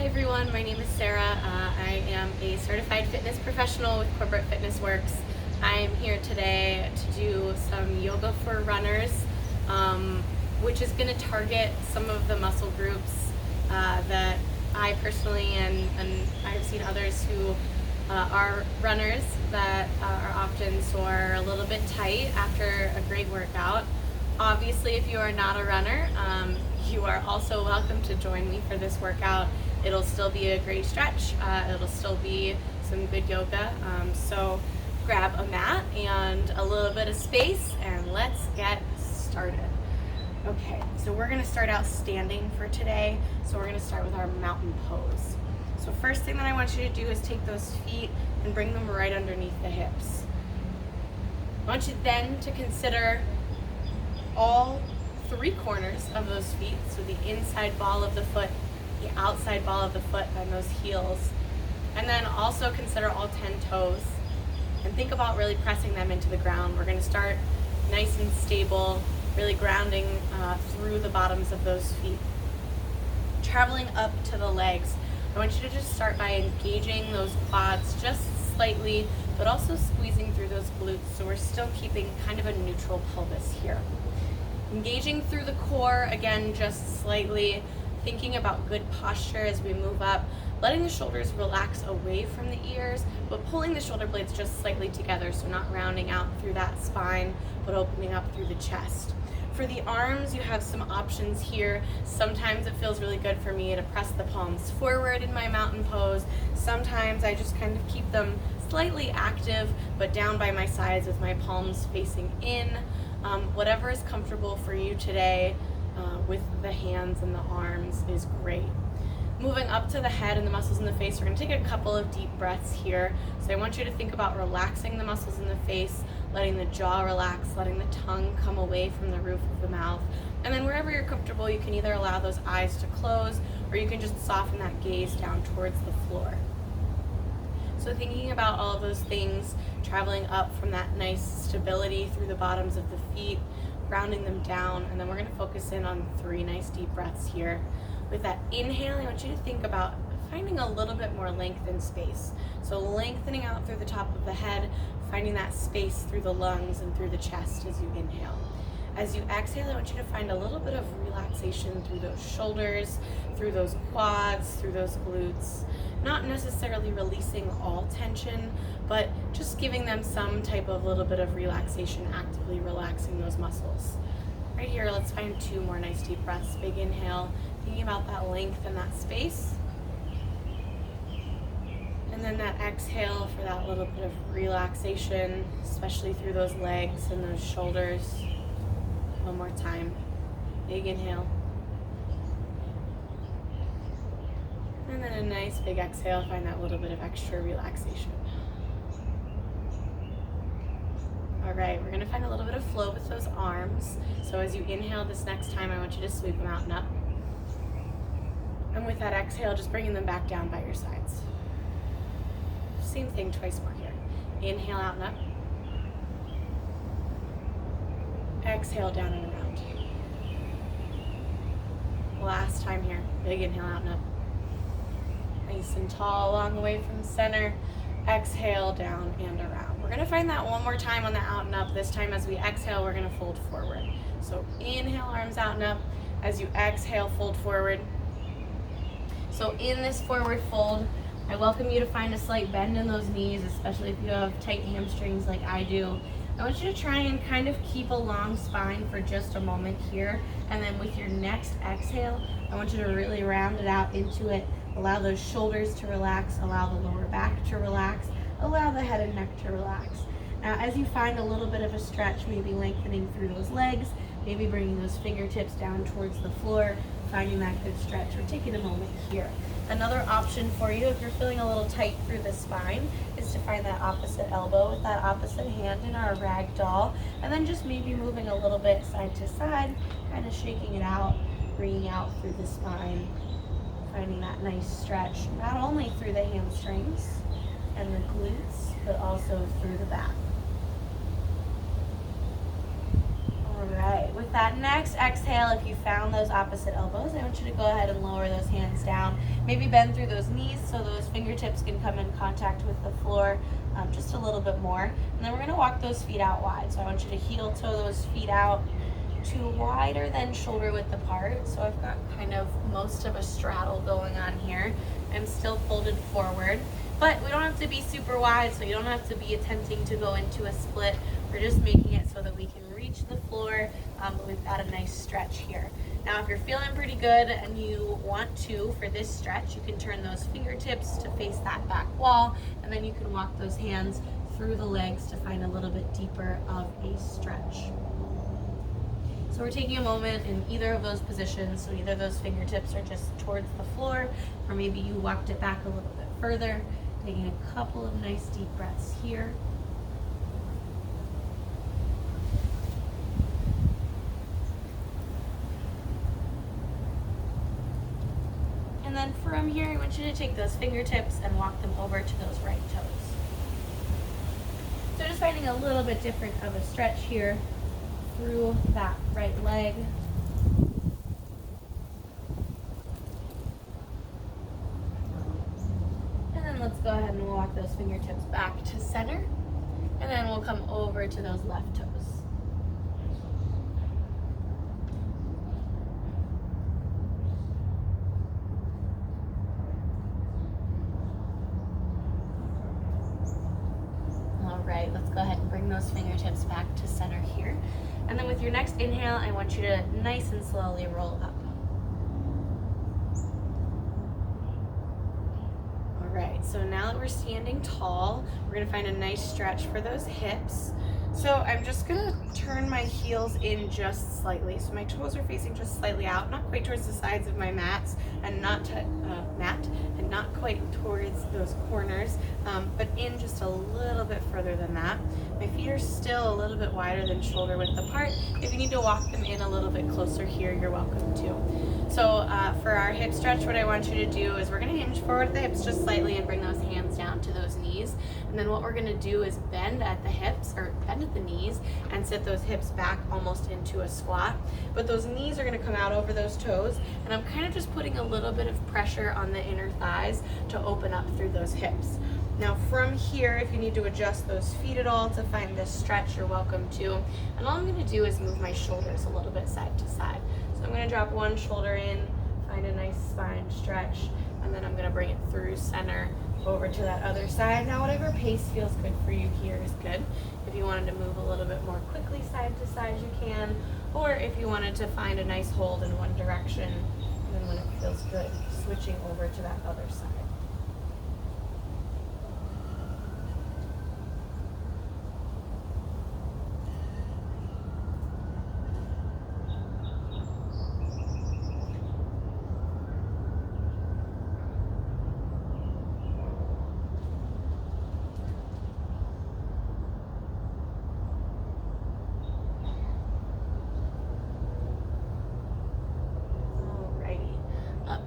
Hi everyone, my name is Sarah. I am a certified fitness professional with Corporate Fitness Works. I'm here today to do some yoga for runners, which is going to target some of the muscle groups that I personally and I've seen others who are runners that are often sore, a little bit tight after a great workout. Obviously, if you are not a runner, you are also welcome to join me for this workout. It'll still be a great stretch. It'll still be some good yoga. So grab a mat and a little bit of space and let's get started. Okay, so we're gonna start out standing for today. So we're gonna start with our mountain pose. So first thing that I want you to do is take those feet and bring them right underneath the hips. I want you then to consider all three corners of those feet, so the inside ball of the foot, the outside ball of the foot, and those heels. And then also consider all 10 toes and think about really pressing them into the ground. We're going to start nice and stable, really grounding through the bottoms of those feet. Traveling up to the legs, I want you to just start by engaging those quads just slightly, but also squeezing through those glutes, so we're still keeping kind of a neutral pelvis here. Engaging through the core, again, just slightly, thinking about good posture as we move up, letting the shoulders relax away from the ears, but pulling the shoulder blades just slightly together, so not rounding out through that spine, but opening up through the chest. For the arms, you have some options here. Sometimes it feels really good for me to press the palms forward in my mountain pose. Sometimes I just kind of keep them slightly active, but down by my sides with my palms facing in. Whatever is comfortable for you today with the hands and the arms is great. Moving up to the head and the muscles in the face, we're going to take a couple of deep breaths here. So I want you to think about relaxing the muscles in the face, letting the jaw relax, letting the tongue come away from the roof of the mouth. And then wherever you're comfortable, you can either allow those eyes to close or you can just soften that gaze down towards the floor. So thinking about all of those things, traveling up from that nice stability through the bottoms of the feet, grounding them down, and then we're going to focus in on 3 nice deep breaths here. With that inhale, I want you to think about finding a little bit more length in space. So lengthening out through the top of the head, finding that space through the lungs and through the chest as you inhale. As you exhale, I want you to find a little bit of relaxation through those shoulders, through those quads, through those glutes. Not necessarily releasing all tension, but just giving them some type of little bit of relaxation, actively relaxing those muscles. Right here, let's find 2 more nice deep breaths. Big inhale, thinking about that length and that space. And then that exhale for that little bit of relaxation, especially through those legs and those shoulders. One more time. Big inhale. And then a nice big exhale, find that little bit of extra relaxation. All right, we're gonna find a little bit of flow with those arms. So as you inhale this next time, I want you to sweep them out and up. And with that exhale, just bringing them back down by your sides. Same thing, twice more here. Inhale out and up. Exhale down and around. Last time here, big inhale out and up. Nice and tall along the way from the center. Exhale down and around. We're gonna find that one more time on the out and up. This time as we exhale, we're gonna fold forward. So inhale, arms out and up. As you exhale, fold forward. So in this forward fold, I welcome you to find a slight bend in those knees, especially if you have tight hamstrings like I do. I want you to try and kind of keep a long spine for just a moment here. And then with your next exhale, I want you to really round it out into it. Allow those shoulders to relax, allow the lower back to relax, allow the head and neck to relax. Now, as you find a little bit of a stretch, maybe lengthening through those legs, maybe bringing those fingertips down towards the floor, finding that good stretch, or taking a moment here. Another option for you, if you're feeling a little tight through the spine, is to find that opposite elbow with that opposite hand in our rag doll, and then just maybe moving a little bit side to side, kind of shaking it out, bringing out through the spine, finding that nice stretch, not only through the hamstrings and the glutes, but also through the back. All right, with that next exhale, if you found those opposite elbows, I want you to go ahead and lower those hands down. Maybe bend through those knees so those fingertips can come in contact with the floor just a little bit more. And then we're gonna walk those feet out wide. So I want you to heel toe those feet out to wider than shoulder width apart. So I've got kind of most of a straddle going on here. I'm still folded forward, but we don't have to be super wide, so you don't have to be attempting to go into a split. We're just making it so that we can reach the floor, but we've got a nice stretch here. Now, if you're feeling pretty good and you want to, for this stretch, you can turn those fingertips to face that back wall, and then you can walk those hands through the legs to find a little bit deeper of a stretch. So we're taking a moment in either of those positions, so either those fingertips are just towards the floor, or maybe you walked it back a little bit further, taking a couple of nice deep breaths here. And then from here, I want you to take those fingertips and walk them over to those right toes. So just finding a little bit different of a stretch here through that right leg. And then let's go ahead and walk those fingertips back to center. And then we'll come over to those left toes. All right, let's go ahead and bring those fingertips back to center here. And then with your next inhale, I want you to nice and slowly roll up. All right, so now that we're standing tall, we're gonna find a nice stretch for those hips. So I'm just gonna turn my heels in just slightly. So my toes are facing just slightly out, not quite towards the sides of my mats, and not quite towards those corners, but in just a little bit further than that. My feet are still a little bit wider than shoulder width apart. If you need to walk them in a little bit closer here, you're welcome to. So for our hip stretch, what I want you to do is we're gonna hinge forward at the hips just slightly and bring those hands down to those knees. And then what we're gonna do is bend at the hips, or bend at the knees, and sit those hips back almost into a squat. But those knees are gonna come out over those toes, and I'm kind of just putting a little bit of pressure on the inner thighs to open up through those hips. Now from here, if you need to adjust those feet at all to find this stretch, you're welcome to. And all I'm gonna do is move my shoulders a little bit side to side. So I'm gonna drop one shoulder in, find a nice spine stretch, and then I'm gonna bring it through center over to that other side. Now whatever pace feels good for you here is good. If you wanted to move a little bit more quickly side to side, you can. Or if you wanted to find a nice hold in one direction, and then when it feels good, switching over to that other side.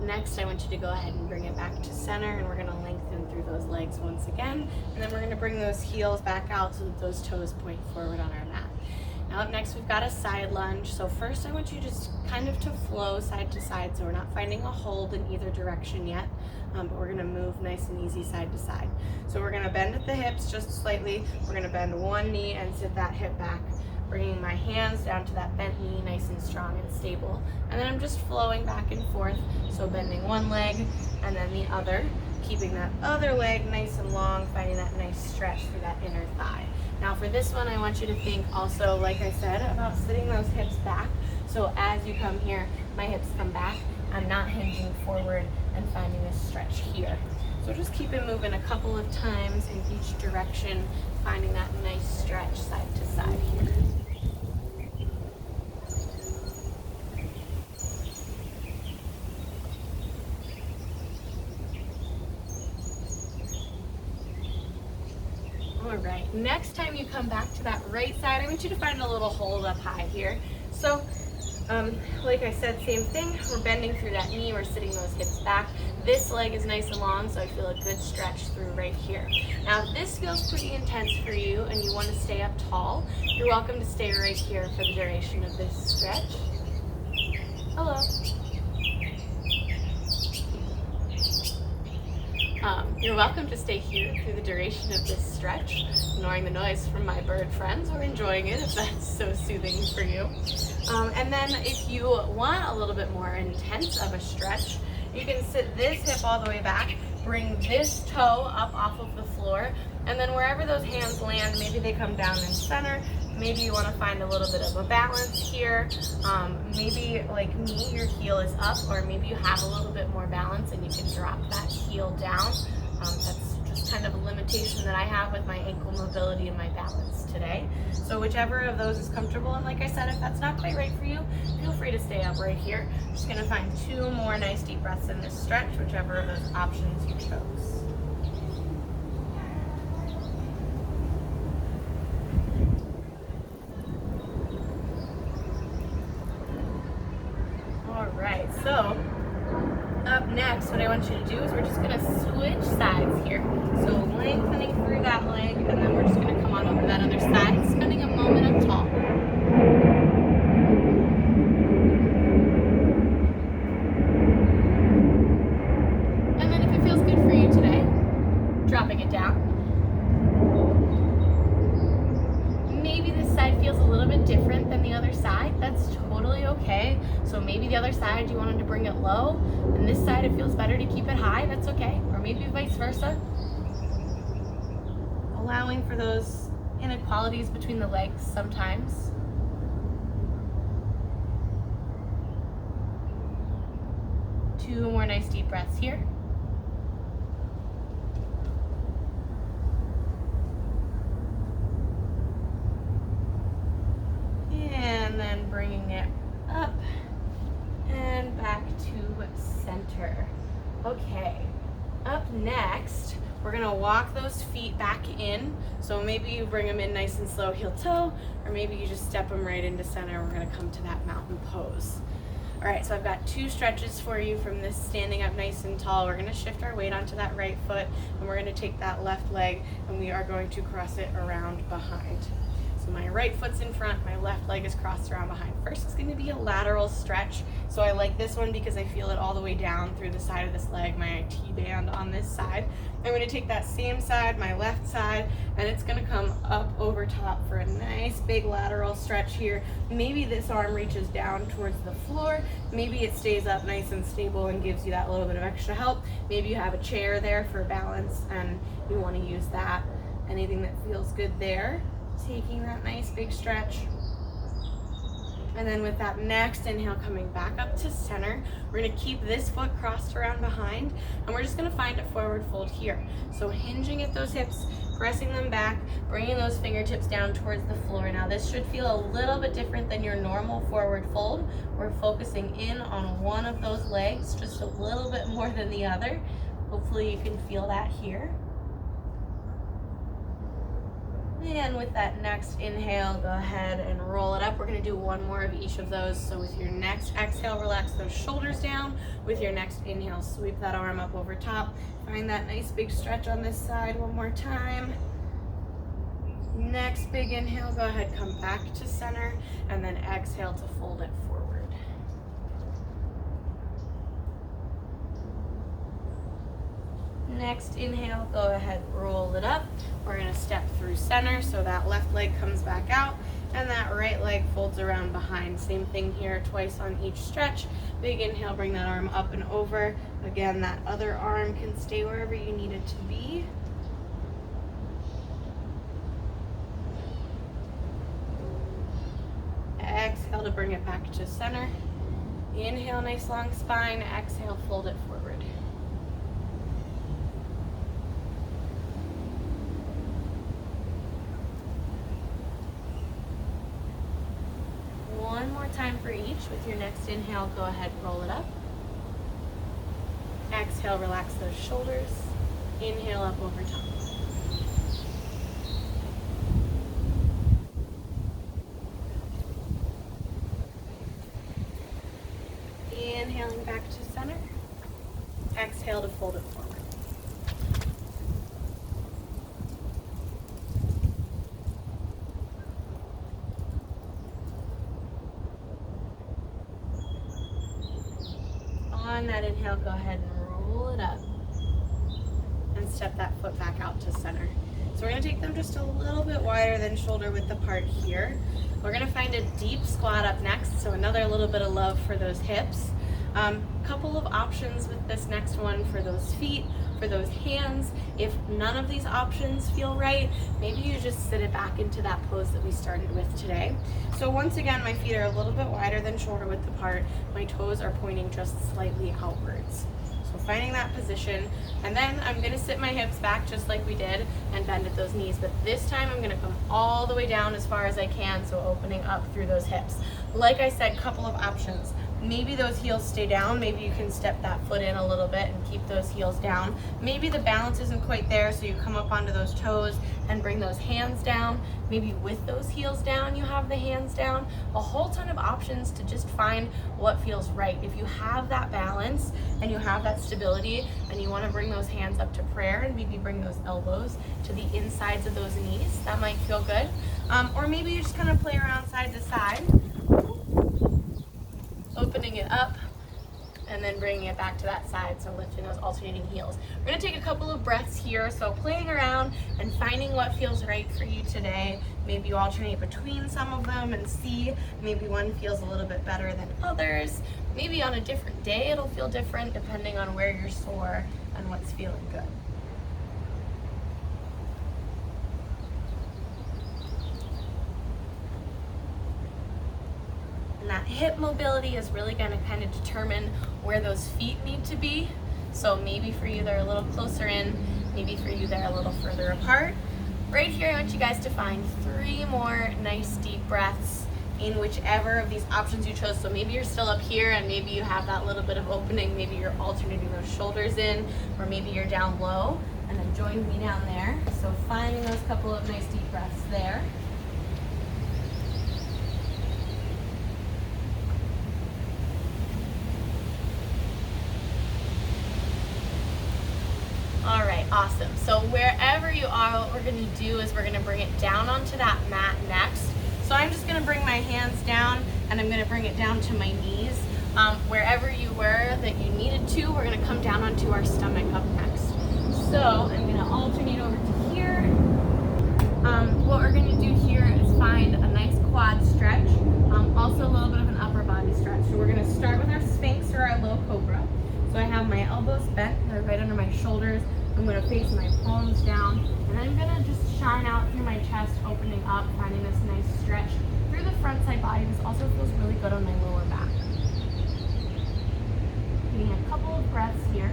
Next, I want you to go ahead and bring it back to center, and we're gonna lengthen through those legs once again. And then we're gonna bring those heels back out so that those toes point forward on our mat. Now up next, we've got a side lunge. So first I want you just kind of to flow side to side. So we're not finding a hold in either direction yet, but we're gonna move nice and easy side to side. So we're gonna bend at the hips just slightly. We're gonna bend one knee and sit that hip back, bringing my hands down to that bent knee, nice and strong and stable. And then I'm just flowing back and forth. So bending one leg and then the other, keeping that other leg nice and long, finding that nice stretch through that inner thigh. Now for this one, I want you to think also, like I said, about sitting those hips back. So as you come here, my hips come back. I'm not hinging forward and finding this stretch here. So just keep it moving a couple of times in each direction, finding that nice stretch side to side here. All right, next time you come back to that right side, I want you to find a little hold up high here. So Like I said, same thing. We're bending through that knee. We're sitting those hips back. This leg is nice and long, so I feel a good stretch through right here. Now, if this feels pretty intense for you and you want to stay up tall, you're welcome to stay right here for the duration of this stretch. Hello. You're welcome to stay here through the duration of this stretch, ignoring the noise from my bird friends or enjoying it if that's so soothing for you. And then if you want a little bit more intense of a stretch, you can sit this hip all the way back, bring this toe up off of the floor, and then wherever those hands land, maybe they come down in center. Maybe you want to find a little bit of a balance here. Maybe like me, your heel is up, or maybe you have a little bit more balance and you can drop that heel down. That's just kind of a limitation that I have with my ankle mobility and my balance today. So whichever of those is comfortable, and like I said, if that's not quite right for you, feel free to stay up right here. Just gonna find 2 more nice deep breaths in this stretch, whichever of those options you chose. Alright, so up next, what I want you to do is we're just going to switch sides here. So lengthening through that leg, and then we're just going to come on over that other side, spending a moment up tall. And then if it feels good for you today, dropping it down. Maybe this side feels a little bit different than the other side. That's totally okay. So maybe the other side you wanted to bring it low, and this side it feels better to keep it high. That's okay. Or maybe vice versa. Allowing for those inequalities between the legs sometimes. Two more nice deep breaths here. And then bringing it up and back to center. Okay, up next, we're gonna walk those feet back in. So maybe you bring them in nice and slow, heel toe, or maybe you just step them right into center. We're gonna come to that mountain pose. All right, so I've got 2 stretches for you from this standing up nice and tall. We're gonna shift our weight onto that right foot, and we're gonna take that left leg, and we are going to cross it around behind. So my right foot's in front, my left leg is crossed around behind. First, it's going to be a lateral stretch. So I like this one because I feel it all the way down through the side of this leg, my T-band on this side. I'm going to take that same side, my left side, and it's going to come up over top for a nice big lateral stretch here. Maybe this arm reaches down towards the floor. Maybe it stays up nice and stable and gives you that little bit of extra help. Maybe you have a chair there for balance and you want to use that. Anything that feels good there. Taking that nice big stretch. And then with that next inhale coming back up to center, we're gonna keep this foot crossed around behind, and we're just gonna find a forward fold here. So hinging at those hips, pressing them back, bringing those fingertips down towards the floor. Now this should feel a little bit different than your normal forward fold. We're focusing in on one of those legs just a little bit more than the other. Hopefully you can feel that here. And with that next inhale, go ahead and roll it up. We're gonna do 1 more of each of those. So with your next exhale, relax those shoulders down. With your next inhale, sweep that arm up over top. Find that nice big stretch on this side 1 more time. Next big inhale, go ahead, come back to center, and then exhale to fold it forward. Next inhale, go ahead, roll it up. We're gonna step through center so that left leg comes back out and that right leg folds around behind. Same thing here, twice on each stretch. Big inhale, bring that arm up and over. Again, that other arm can stay wherever you need it to be. Exhale to bring it back to center. Inhale, nice long spine. Exhale, fold it forward. One more time for each. With your next inhale, go ahead, roll it up. Exhale, relax those shoulders. Inhale up over top. center. Exhale to fold it forward. On that inhale, go ahead and roll it up. And step that foot back out to center. So we're going to take them just a little bit wider than shoulder width apart here. We're going to find a deep squat up next, so another little bit of love for those hips. Couple of options with this next one for those feet, for those hands. If none of these options feel right, maybe you just sit it back into that pose that we started with today. So once again, my feet are a little bit wider than shoulder width apart. My toes are pointing just slightly outwards. So finding that position, and then I'm gonna sit my hips back just like we did and bend at those knees, but this time I'm gonna come all the way down as far as I can, so opening up through those hips. Like I said, couple of options. Maybe those heels stay down, maybe you can step that foot in a little bit and keep those heels down. Maybe the balance isn't quite there, so you come up onto those toes and bring those hands down. Maybe with those heels down, you have the hands down. A whole ton of options to just find what feels right. If you have that balance and you have that stability and you want to bring those hands up to prayer and maybe bring those elbows to the insides of those knees, that might feel good. Or maybe you just kind of play around side to side, opening it up and then bringing it back to that side, so lifting those alternating heels. We're gonna take a couple of breaths here, so playing around and finding what feels right for you today. Maybe you alternate between some of them and see, maybe one feels a little bit better than others. Maybe on a different day it'll feel different depending on where you're sore and what's feeling good. And that hip mobility is really going to kind of determine where those feet need to be. So maybe for you they're a little closer in, maybe for you they're a little further apart. Right here I want you guys to find 3 more nice deep breaths in whichever of these options you chose. So maybe you're still up here and maybe you have that little bit of opening, maybe you're alternating those shoulders in, or maybe you're down low and then join me down there. So finding those couple of nice deep breaths there. All right, awesome. So wherever you are, what we're gonna do is we're gonna bring it down onto that mat next. So I'm just gonna bring my hands down and I'm gonna bring it down to my knees. Wherever you were that you needed to, we're gonna come down onto our stomach up next. So I'm gonna alternate over to here. What we're gonna do here is find a nice quad stretch, also a little bit of an upper body stretch. So we're gonna start with our Sphinx or our low cobra. So I have my elbows bent, they're right under my shoulders. I'm going to face my palms down, and I'm going to just shine out through my chest, opening up, finding this nice stretch through the front side body. This also feels really good on my lower back. Taking a couple of breaths here.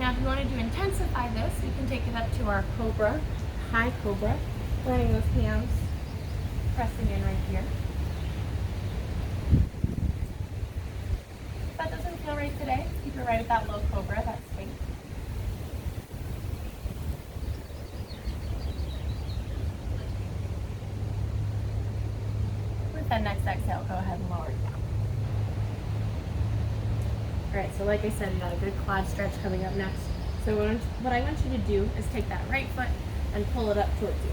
Now, if you wanted to intensify this, you can take it up to our cobra, high cobra, letting those hands pressing in right here. If that doesn't feel right today, keep it right at that low cobra, that Sphinx. With that next exhale, go ahead and lower it down. All right, so like I said, we got a good quad stretch coming up next. So what I want you to do is take that right foot and pull it up towards you.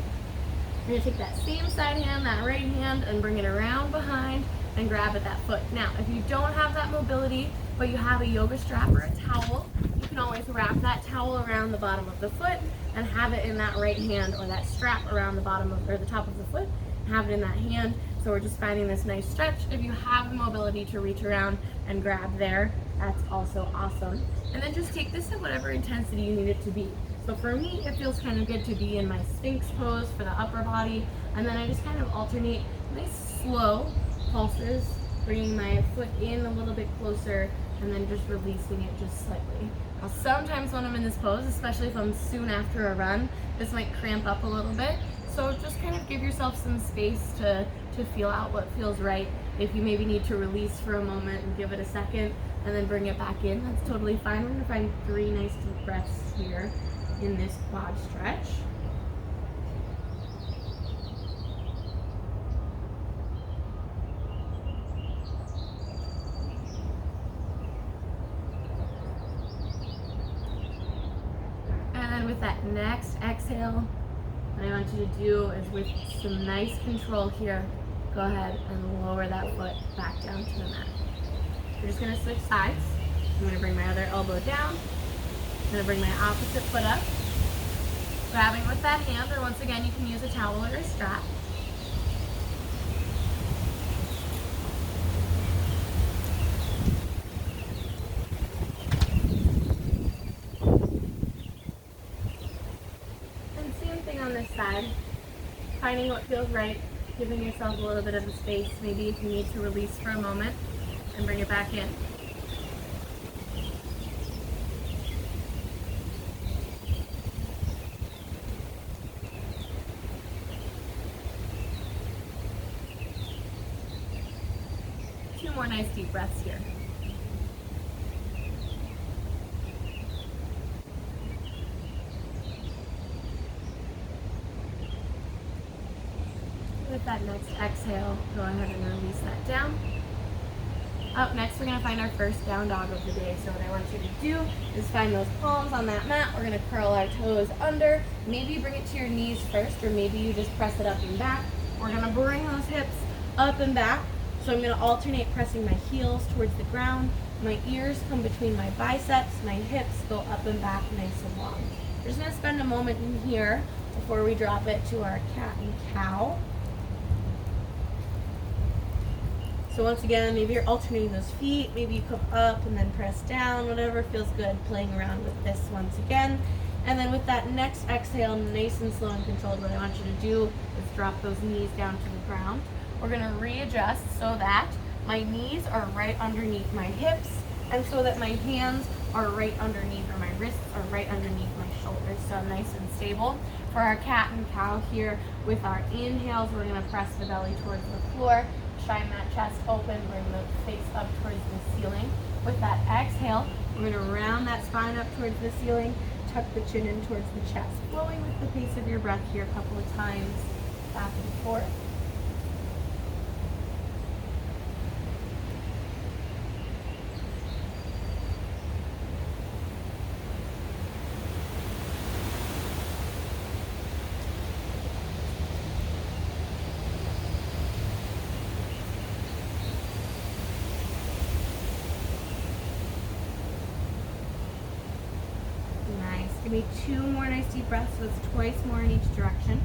You're gonna take that same side hand, that right hand, and bring it around behind and grab at that foot. Now, if you don't have that mobility, but you have a yoga strap or a towel, you can always wrap that towel around the bottom of the foot and have it in that right hand, or that strap around the bottom of, or the top of the foot, have it in that hand. So we're just finding this nice stretch. If you have the mobility to reach around and grab there, that's also awesome. And then just take this at whatever intensity you need it to be. So for me, it feels kind of good to be in my Sphinx pose for the upper body. And then I just kind of alternate nice slow pulses, bringing my foot in a little bit closer and then just releasing it just slightly. Now sometimes when I'm in this pose, especially if I'm soon after a run, this might cramp up a little bit. So just kind of give yourself some space to feel out what feels right. If you maybe need to release for a moment and give it a second, and then bring it back in. That's totally fine. We're gonna find 3 nice deep breaths here in this quad stretch. And then with that next exhale, what I want you to do is, with some nice control here, go ahead and lower that foot back down to the mat. We're just gonna switch sides. I'm gonna bring my other elbow down. I'm gonna bring my opposite foot up. Grabbing with that hand, or once again, you can use a towel or a strap. And same thing on this side. Finding what feels right, giving yourself a little bit of a space. Maybe if you need to release for a moment and bring it back in. Two more nice deep breaths here. With that next exhale, go ahead and release that down. Up next, we're gonna find our first down dog of the day. So what I want you to do is find those palms on that mat. We're gonna curl our toes under. Maybe you bring it to your knees first, or maybe you just press it up and back. We're gonna bring those hips up and back. So I'm gonna alternate pressing my heels towards the ground. My ears come between my biceps. My hips go up and back nice and long. We're just gonna spend a moment in here before we drop it to our cat and cow. So once again, maybe you're alternating those feet, maybe you come up and then press down, whatever feels good, playing around with this once again. And then with that next exhale, nice and slow and controlled, what I want you to do is drop those knees down to the ground. We're gonna readjust so that my knees are right underneath my hips, and so that my hands are right underneath, or my wrists are right underneath my shoulders, so nice and stable. For our cat and cow here, with our inhales, we're gonna press the belly towards the floor, shine that chest open, bring the face up towards the ceiling. With that exhale, we're gonna round that spine up towards the ceiling, tuck the chin in towards the chest, flowing with the pace of your breath here a couple of times, back and forth. Give me 2 more nice deep breaths, so it's twice more in each direction.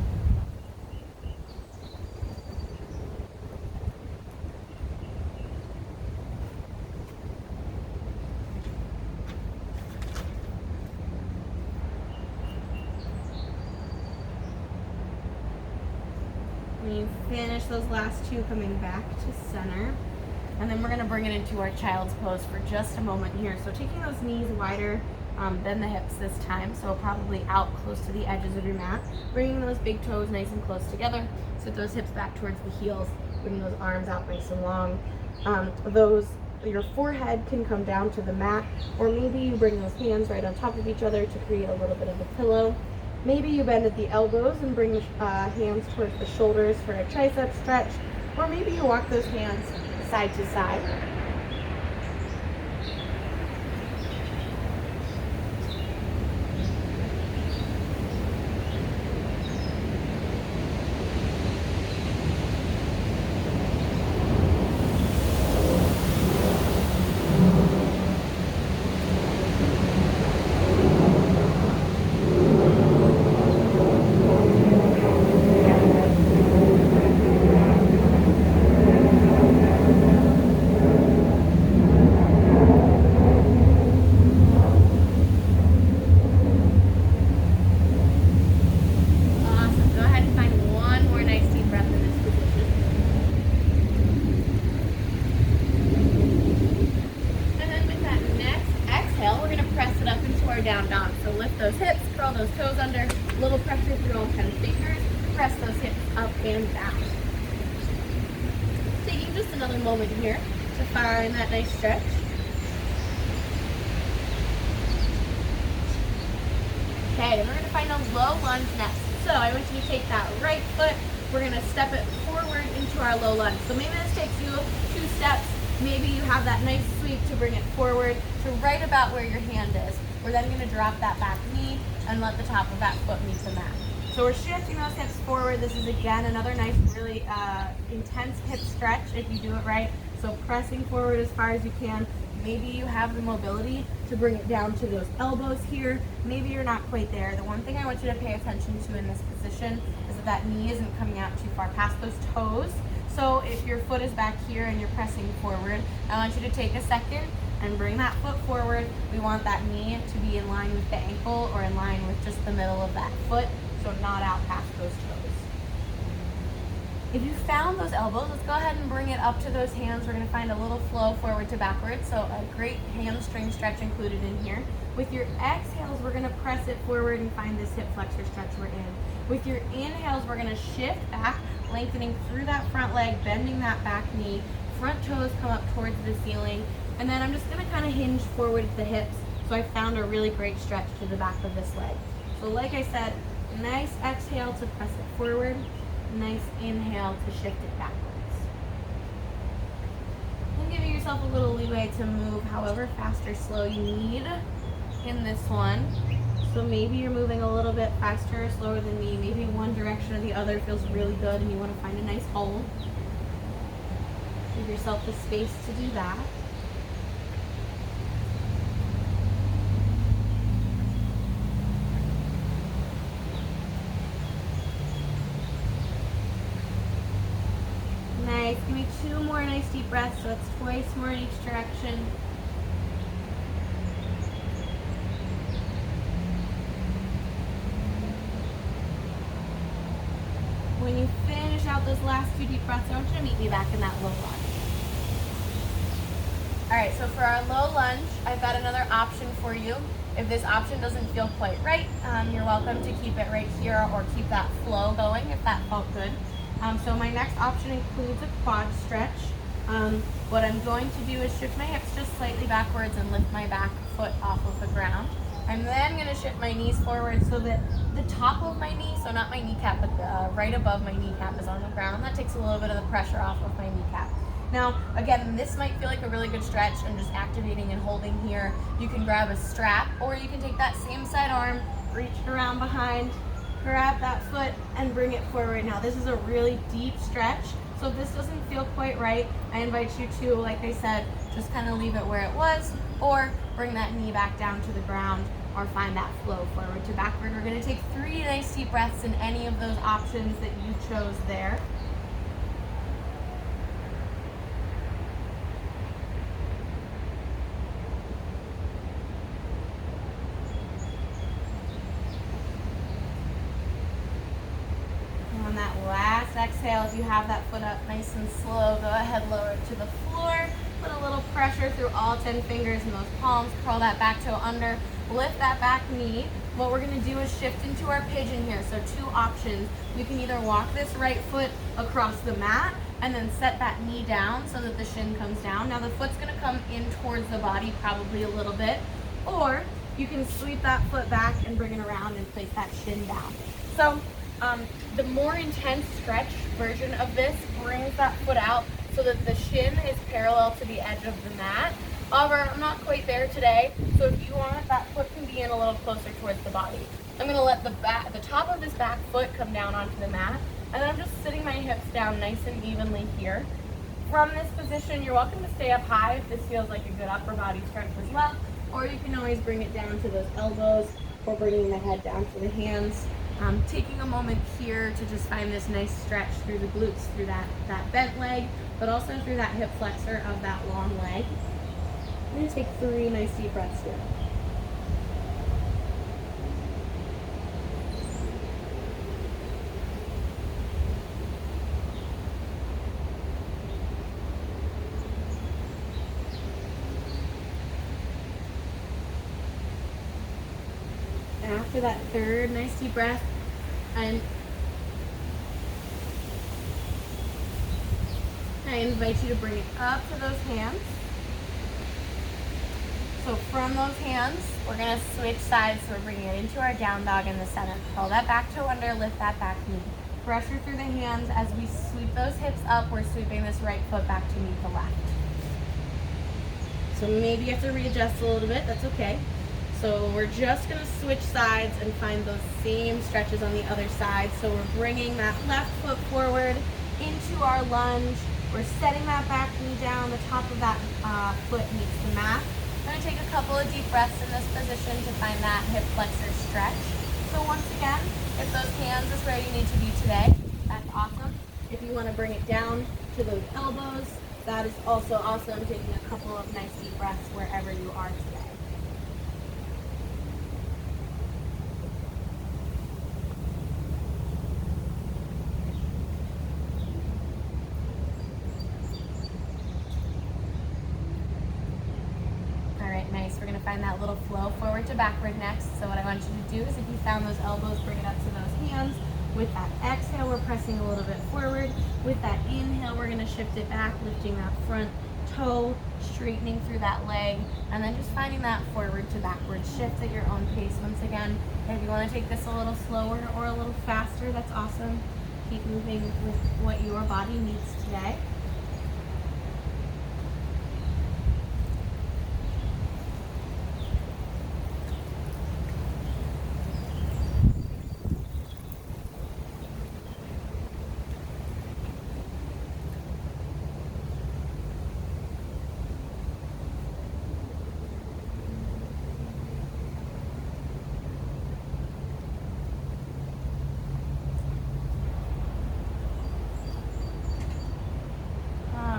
When you finish those last 2, coming back to center. And then we're gonna bring it into our child's pose for just a moment here. So taking those knees wider than the hips this time, so probably out close to the edges of your mat. Bringing those big toes nice and close together. Sit those hips back towards the heels. Bring those arms out nice and long. Your forehead can come down to the mat, or maybe you bring those hands right on top of each other to create a little bit of a pillow. Maybe you bend at the elbows and bring the hands towards the shoulders for a tricep stretch, or maybe you walk those hands side to side. Down dog. So lift those hips, curl those toes under, little pressure through all 10 fingers, press those hips up and down. Taking just another moment here to find that nice stretch. Okay, and we're gonna find a low lunge next. So I want you to take that right foot, we're gonna step it forward into our low lunge. So maybe this takes you 2 steps, maybe you have that nice sweep to bring it forward to right about where your hand is. We're then gonna drop that back knee and let the top of that foot meet the mat. So we're shifting those hips forward. This is again another nice, really intense hip stretch if you do it right. So pressing forward as far as you can. Maybe you have the mobility to bring it down to those elbows here. Maybe you're not quite there. The one thing I want you to pay attention to in this position is that that knee isn't coming out too far past those toes. So if your foot is back here and you're pressing forward, I want you to take a second and bring that foot forward. We want that knee to be in line with the ankle or in line with just the middle of that foot, so not out past those toes. If you found those elbows, let's go ahead and bring it up to those hands. We're gonna find a little flow forward to backwards, so a great hamstring stretch included in here. With your exhales, we're gonna press it forward and find this hip flexor stretch we're in. With your inhales, we're gonna shift back, lengthening through that front leg, bending that back knee, front toes come up towards the ceiling, and then I'm just gonna kind of hinge forward at the hips, so I found a really great stretch to the back of this leg. So like I said, nice exhale to press it forward, nice inhale to shift it backwards. And giving yourself a little leeway to move however fast or slow you need in this one. So maybe you're moving a little bit faster or slower than me. Maybe one direction or the other feels really good and you want to find a nice hold. Give yourself the space to do that. Nice. Give me 2 more nice deep breaths, so it's twice more in each direction. When you finish out those last 2 deep breaths, I want you to meet me back in that low lunge. All right, so for our low lunge, I've got another option for you. If this option doesn't feel quite right, you're welcome to keep it right here or keep that flow going if that felt good. So my next option includes a quad stretch. What I'm going to do is shift my hips just slightly backwards and lift my back foot off of the ground. I'm then going to shift my knees forward so that the top of my knee, so not my kneecap, but right above my kneecap is on the ground. That takes a little bit of the pressure off of my kneecap. Now, again, this might feel like a really good stretch and just activating and holding here. You can grab a strap or you can take that same side arm, reach it around behind, grab that foot and bring it forward. Now this is a really deep stretch, so if this doesn't feel quite right, I invite you to, like I said, just kind of leave it where it was or bring that knee back down to the ground or find that flow forward to backward. We're going to take 3 nice deep breaths in any of those options that you chose there. On that last exhale, if you have that foot up nice and slow, go ahead, lower it to the floor. Put a little pressure through all 10 fingers in those palms. Curl that back toe under. Lift that back knee. What we're going to do is shift into our pigeon here. So 2 options. You can either walk this right foot across the mat and then set that knee down so that the shin comes down. Now the foot's going to come in towards the body probably a little bit. Or you can sweep that foot back and bring it around and place that shin down. So the more intense stretch version of this brings that foot out so that the shin is parallel to the edge of the mat. However, I'm not quite there today, so if you want, that foot can be in a little closer towards the body. I'm going to let the top of this back foot come down onto the mat, and then I'm just sitting my hips down nice and evenly here. From this position, you're welcome to stay up high if this feels like a good upper body stretch as well, or you can always bring it down to those elbows or bringing the head down to the hands. Taking a moment here to just find this nice stretch through the glutes, through that bent leg, but also through that hip flexor of that long leg. I'm going to take 3 nice deep breaths here. After that 3rd nice deep breath, I invite you to bring it up to those hands. So from those hands, we're gonna switch sides. So we're bringing it into our down dog in the center. Curl that back toe under, lift that back knee. Pressure through the hands. As we sweep those hips up, we're sweeping this right foot back to meet the left. So maybe you have to readjust a little bit, that's okay. So we're just gonna switch sides and find those same stretches on the other side. So we're bringing that left foot forward into our lunge. We're setting that back knee down. The top of that foot meets the mat. I'm gonna take a couple of deep breaths in this position to find that hip flexor stretch. So once again, if those hands is where you need to be today, that's awesome. If you wanna bring it down to those elbows, that is also awesome. Taking a couple of nice deep breaths wherever you are today. Nice. We're going to find that little flow forward to backward next. So what I want you to do is if you found those elbows, bring it up to those hands. With that exhale, we're pressing a little bit forward. With that inhale, we're going to shift it back, lifting that front toe, straightening through that leg, and then just finding that forward to backward shift at your own pace. Once again, if you want to take this a little slower or a little faster, that's awesome. Keep moving with what your body needs today.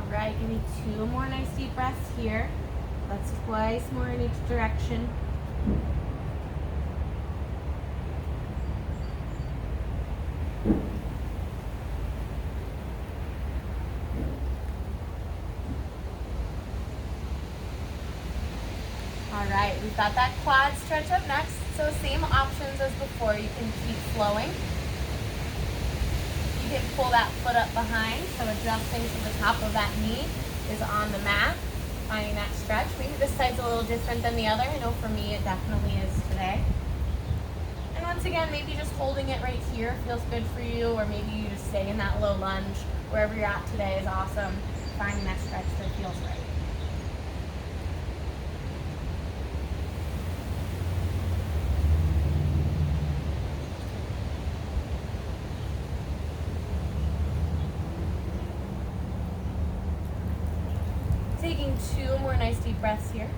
Alright, give me 2 more nice deep breaths here. That's twice more in each direction. Alright, we've got that quad stretch up next. So same options as before. You can keep flowing. You can pull that foot up behind, so adjusting to the top of that knee is on the mat, finding that stretch. Maybe this side's a little different than the other. I know for me it definitely is today. And once again, maybe just holding it right here feels good for you, or maybe you just stay in that low lunge. Wherever you're at today is awesome. Finding that stretch that feels right. Taking 2 more nice deep breaths here.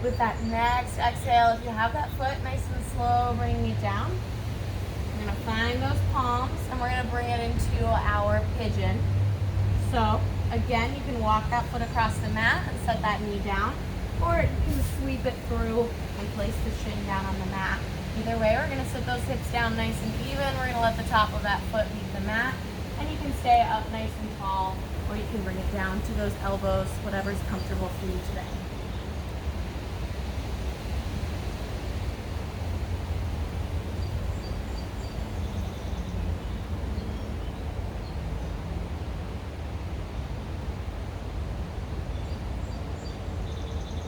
With that next exhale, if you have that foot nice and slow, bringing it down. We're going to find those palms and we're going to bring it into our pigeon. So again, you can walk that foot across the mat and set that knee down, or you can sweep it through and place the shin down on the mat. Either way, we're going to sit those hips down nice and even. We're going to let the top of that foot meet the mat. And you can stay up nice and tall, or you can bring it down to those elbows, whatever's comfortable for you today.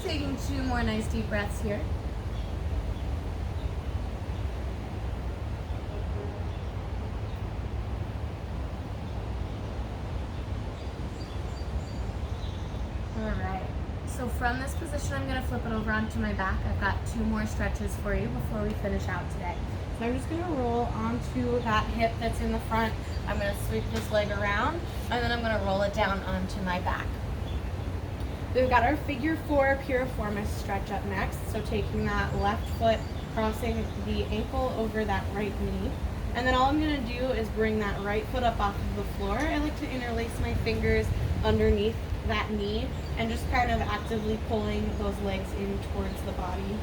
Taking 2 more nice deep breaths here. Alright, so from this position I'm going to flip it over onto my back. I've got 2 more stretches for you before we finish out today. So I'm just going to roll onto that hip that's in the front. I'm going to sweep this leg around, and then I'm going to roll it down onto my back. We've got our figure 4 piriformis stretch up next. So taking that left foot, crossing the ankle over that right knee. And then all I'm going to do is bring that right foot up off of the floor. I like to interlace my fingers underneath that knee and just kind of actively pulling those legs in towards the body.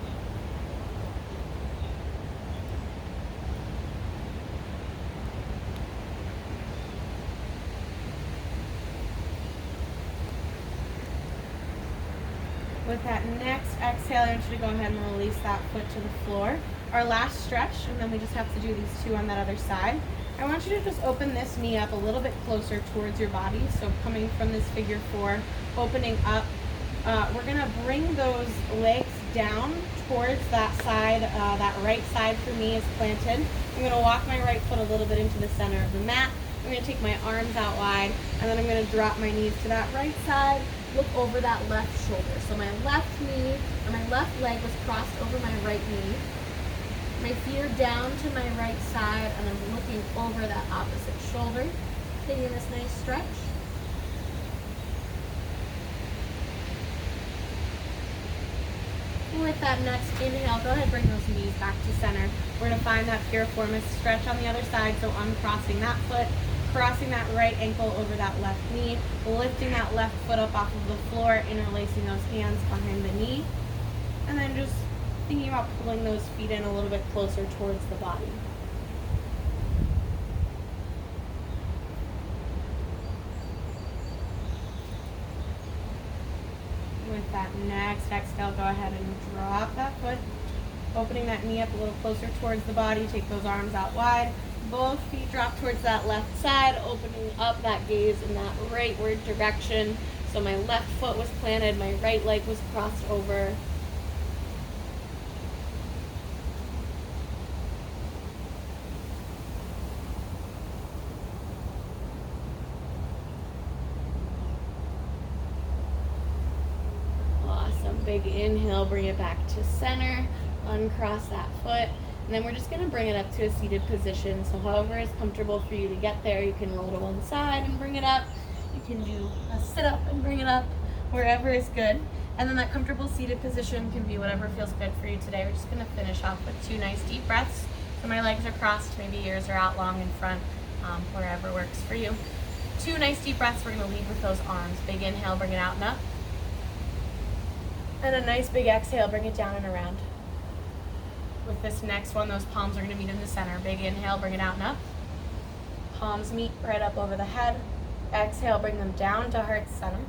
With that next exhale, I want you to go ahead and release that foot to the floor. Our last stretch, and then we just have to do these 2 on that other side. I want you to just open this knee up a little bit closer towards your body. So coming from this figure 4, opening up. We're gonna bring those legs down towards that side. That right side for me is planted. I'm gonna walk my right foot a little bit into the center of the mat. I'm gonna take my arms out wide, and then I'm gonna drop my knees to that right side, look over that left shoulder. So my left knee, or my left leg was crossed over my right knee. My feet are down to my right side, and I'm looking over that opposite shoulder, taking this nice stretch. With that next inhale, go ahead, bring those knees back to center. We're gonna find that piriformis stretch on the other side, so uncrossing that foot, crossing that right ankle over that left knee, lifting that left foot up off of the floor, interlacing those hands behind the knee, and then just thinking about pulling those feet in a little bit closer towards the body. With that next exhale, go ahead and drop that foot, opening that knee up a little closer towards the body. Take those arms out wide. Both feet drop towards that left side, opening up that gaze in that rightward direction. So my left foot was planted, my right leg was crossed over. Big inhale, bring it back to center, uncross that foot, and then we're just going to bring it up to a seated position. So however is comfortable for you to get there, you can roll to one side and bring it up. You can do a sit up and bring it up, wherever is good. And then that comfortable seated position can be whatever feels good for you today. We're just going to finish off with 2 nice deep breaths. So my legs are crossed, maybe ears are out long in front, wherever works for you. 2 nice deep breaths. We're going to lead with those arms. Big inhale, bring it out and up. And a nice big exhale, bring it down and around. With this next one, those palms are going to meet in the center. Big inhale, bring it out and up. Palms meet right up over the head. Exhale, bring them down to heart center.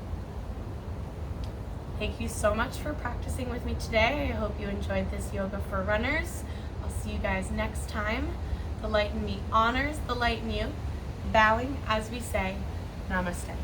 Thank you so much for practicing with me today. I hope you enjoyed this yoga for runners. I'll see you guys next time. The light in me honors the light in you, bowing as we say, namaste.